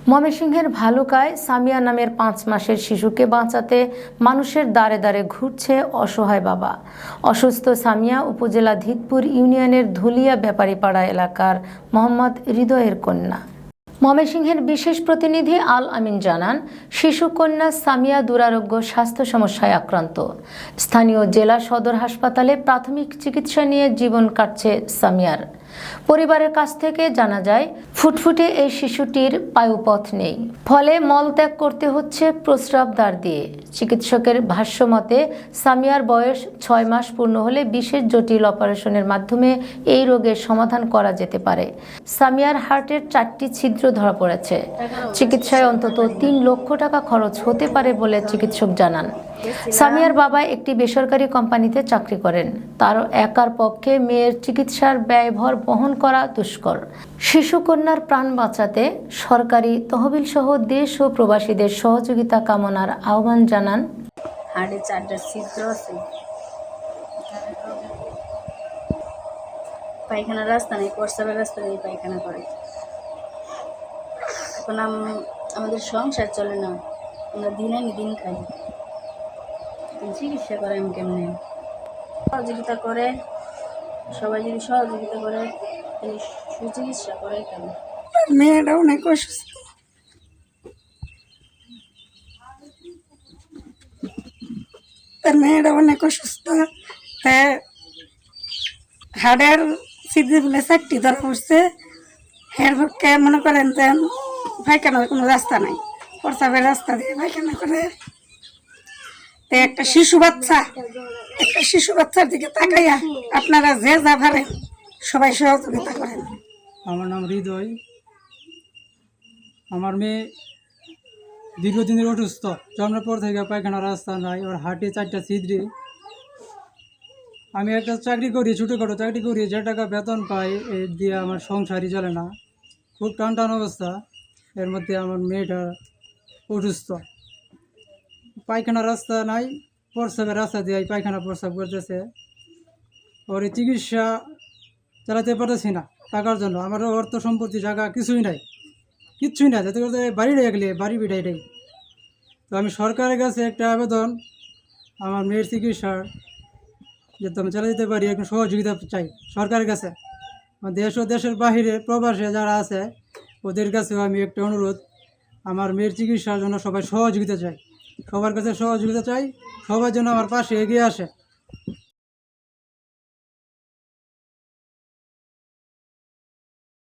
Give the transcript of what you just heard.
ময়মনসিংহের ভালুকায় সামিয়া নামের 5 মাসের শিশুকে বাঁচাতে মানুষের দ্বারে দ্বারে ঘুরছে অসহায় বাবা। অসুস্থ সামিয়া উপজেলা ধিতপুর ইউনিয়নের ধুলিয়া ব্যাপারীপাড়া এলাকার মোহাম্মদ হৃদয়ের কন্যা। ময়মনসিংহের বিশেষ প্রতিনিধি আল আমিন জানান, শিশু কন্যা সামিয়া দুরারোগ্য স্বাস্থ্য সমস্যায় আক্রান্ত। স্থানীয় জেলা সদর হাসপাতালে প্রাথমিক চিকিৎসা নিয়ে জীবন কাটছে সামিয়ার। পরিবারের কাছ থেকে জানা যায়, ফুটফুটে এই শিশুটির পায়ুপথ নেই, ফলে মলত্যাগ করতে হচ্ছে প্রস্রাব দ্বার দিয়ে। চিকিৎসকের ভাষ্যমতে সামিয়ার বয়স 6 মাস পূর্ণ হলে বিশেষ জটিল অপারেশনের মাধ্যমে এই রোগের সমাধান করা যেতে পারে। সামিয়ার হার্টের 4টি ছিদ্র ধরা পড়েছে। চিকিৎসায় অন্তত 3 লক্ষ টাকা খরচ হতে পারে বলে চিকিৎসক জানান। সামিয়ার বাবা একটি বেসরকারি কোম্পানিতে চাকরি করেন। তার একার পক্ষে মেয়ের চিকিৎসার ব্যয়ভার বহন করা দুষ্কর। শিশু কন্যার প্রাণ বাঁচাতে সরকারি তহবিল সহ দেশ ও প্রবাসীদের সহযোগিতা কামনার আহ্বান জানান। হাড়ে 4টা ছিদ্র আছে, পায়খানার রাস্তা নেই, প্রস্রাবের রাস্তা নেই, পায়খানা করে। এখন আমাদের সংসার চলে না, আমরা দিন আনি দিন খাই। চিকিৎসা করে আমি কেমনে? সহযোগিতা করে সবাই, যদি সহযোগিতা করে সুচিকিৎসা করে কেমন? মেয়েটা অনেক অসুস্থ, তার মেয়েটা অনেক অসুস্থ। হাড়ের ছিদ্র বলে 4টি ধরা পড়ছে। এর পক্ষে মনে করেন যে পায়খানার কোনো রাস্তা নাই, প্রস্রাবের রাস্তা দিয়ে পায়খানা করে। একটা শিশু বাচ্চার দিকে তাকাইয়া আপনারা যে যা পারেন সবাই সহযোগিতা করেন। আমার নাম হৃদয়। আমার মেয়ে দীর্ঘদিনের অসুস্থ, জন্মের পর থেকে পায়খানার রাস্তা নাই, ওর হার্টে 4টা ছিদ্রে। আমি একটা চাকরি করি, ছোটোখাটো চাকরি করি, যে টাকা বেতন পাই এর দিয়ে আমার সংসারই চলে না, খুব টান টান অবস্থা। এর মধ্যে আমার মেয়েটা অসুস্থ, পায়খানার রাস্তা নাই, প্রস্রাবের রাস্তা দিয়ে পায়খানা প্রস্রাব করতেছে। ওর চিকিৎসা চালাতে পারতেছি না টাকার জন্য। আমার অর্থ সম্পত্তি জায়গা কিছুই নাই, যাতে করতে বাড়ি রাখলে বাড়ি বিটাইটাই। তো আমি সরকারের কাছে একটা আবেদন, আমার মেয়ের চিকিৎসার যাতে আমি চালা যেতে পারি, একটু সহযোগিতা চাই সরকারের কাছে। দেশ ও দেশের বাহিরে প্রবাসে যারা আছে ওদের কাছেও আমি একটা অনুরোধ, আমার মেয়ের চিকিৎসার জন্য সবাই সহযোগিতা চাই, সবার কাছে সহযোগিতা চাই, সবার জন্য আমার পাশে এগিয়ে আসে।